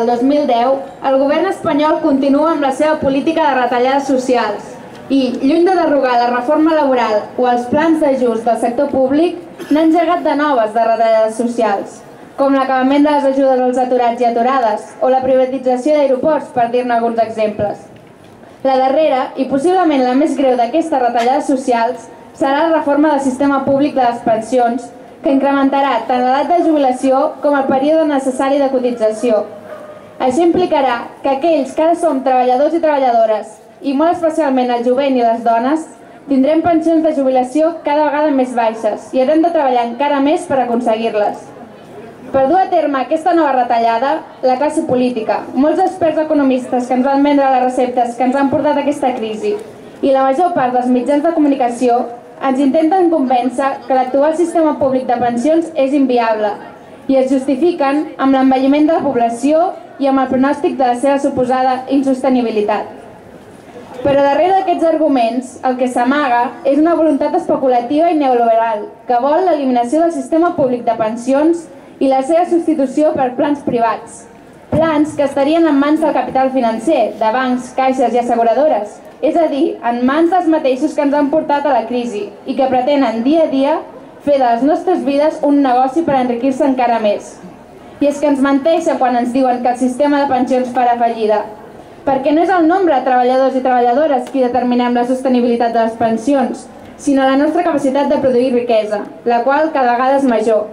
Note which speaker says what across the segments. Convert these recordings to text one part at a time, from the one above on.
Speaker 1: El 2010, el govern espanyol continua amb la seva política de retallades socials i, lluny de derogar la reforma laboral o els plans d'ajust del sector públic, n'ha engegat de noves de retallades socials, com l'acabament de les ajudes als aturats i aturades o la privatització d'aeroports, per dir-ne alguns exemples. La darrera, i possiblement la més greu d'aquestes retallades socials, serà la reforma del sistema públic de les pensions, que incrementarà tant l'edat de jubilació com el període necessari de cotització. Això implicarà que aquells que ara som treballadors i treballadores, i molt especialment el jovent i les dones, tindrem pensions de jubilació cada vegada més baixes i haurem de treballar encara més per aconseguir-les. Per dur a terme aquesta nova retallada, la classe política, molts experts economistes que ens van vendre les receptes que ens han portat a aquesta crisi i la major part dels mitjans de comunicació ens intenten convèncer que l'actual sistema públic de pensions és inviable i es justifiquen amb l'envelliment de la població i amb el pronòstic de la seva suposada insostenibilitat. Però darrere d'aquests arguments, el que s'amaga és una voluntat especulativa i neoliberal que vol l'eliminació del sistema públic de pensions i la seva substitució per plans privats. Plans que estarien en mans del capital financer, de bancs, caixes i asseguradores, és a dir, en mans dels mateixos que ens han portat a la crisi i que pretenen dia a dia fer de les nostres vides un negoci per enriquir-se encara més. I és que ens menteixen quan ens diuen que el sistema de pensions farà fallida, perquè no és el nombre de treballadors i treballadores qui determinem la sostenibilitat de les pensions, sinó la nostra capacitat de produir riquesa, la qual cada vegada és major.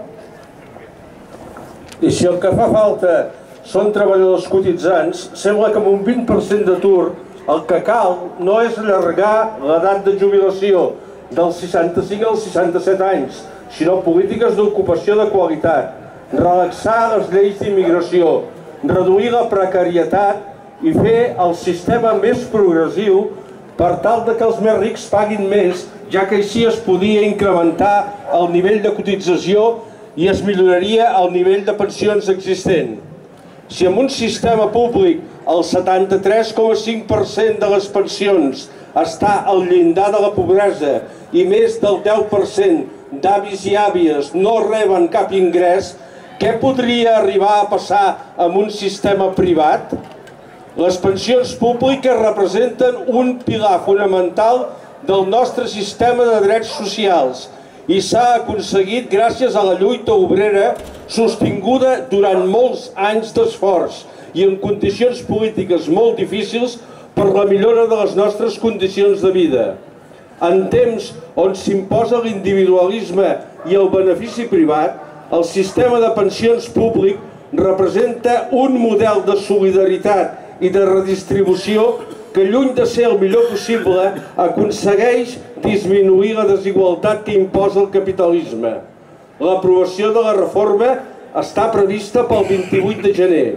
Speaker 2: I si el que fa falta són treballadors cotitzants, sembla que amb un 20% d'atur el que cal no és allargar l'edat de jubilació dels 65 als 67 anys, sinó polítiques d'ocupació de qualitat, relaxar les lleis d'immigració, reduir la precarietat i fer el sistema més progressiu per tal que els més rics paguin més, ja que així es podia incrementar el nivell de cotització i es milloraria el nivell de pensions existent. Si en un sistema públic el 73,5% de les pensions està al llindar de la pobresa i més del 10% d'avis i àvies no reben cap ingrés, què podria arribar a passar amb un sistema privat? Les pensions públiques representen un pilar fonamental del nostre sistema de drets socials i s'ha aconseguit gràcies a la lluita obrera sostinguda durant molts anys d'esforç i en condicions polítiques molt difícils per la millora de les nostres condicions de vida. En temps on s'imposa l'individualisme i el benefici privat, el sistema de pensions públic representa un model de solidaritat i de redistribució que, lluny de ser el millor possible, aconsegueix disminuir la desigualtat que imposa el capitalisme. L'aprovació de la reforma està prevista pel 28 de gener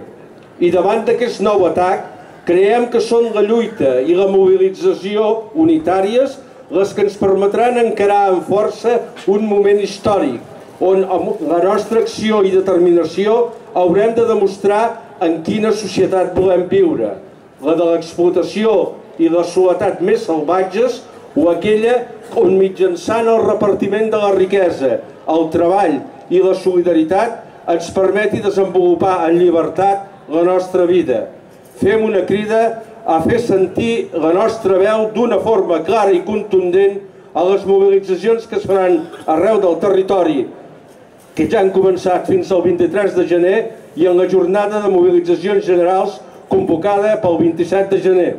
Speaker 2: i davant d'aquest nou atac creiem que són la lluita i la mobilització unitàries les que ens permetran encarar amb força un moment històric on amb la nostra acció i determinació haurem de demostrar en quina societat volem viure, la de l'explotació i la soledat més salvatges o aquella on mitjançant el repartiment de la riquesa, el treball i la solidaritat ens permeti desenvolupar en llibertat la nostra vida. Fem una crida a fer sentir la nostra veu d'una forma clara i contundent a les mobilitzacions que es faran arreu del territori, que ja han començat fins al 23 de gener i en la jornada de mobilitzacions generals convocada pel 27 de gener.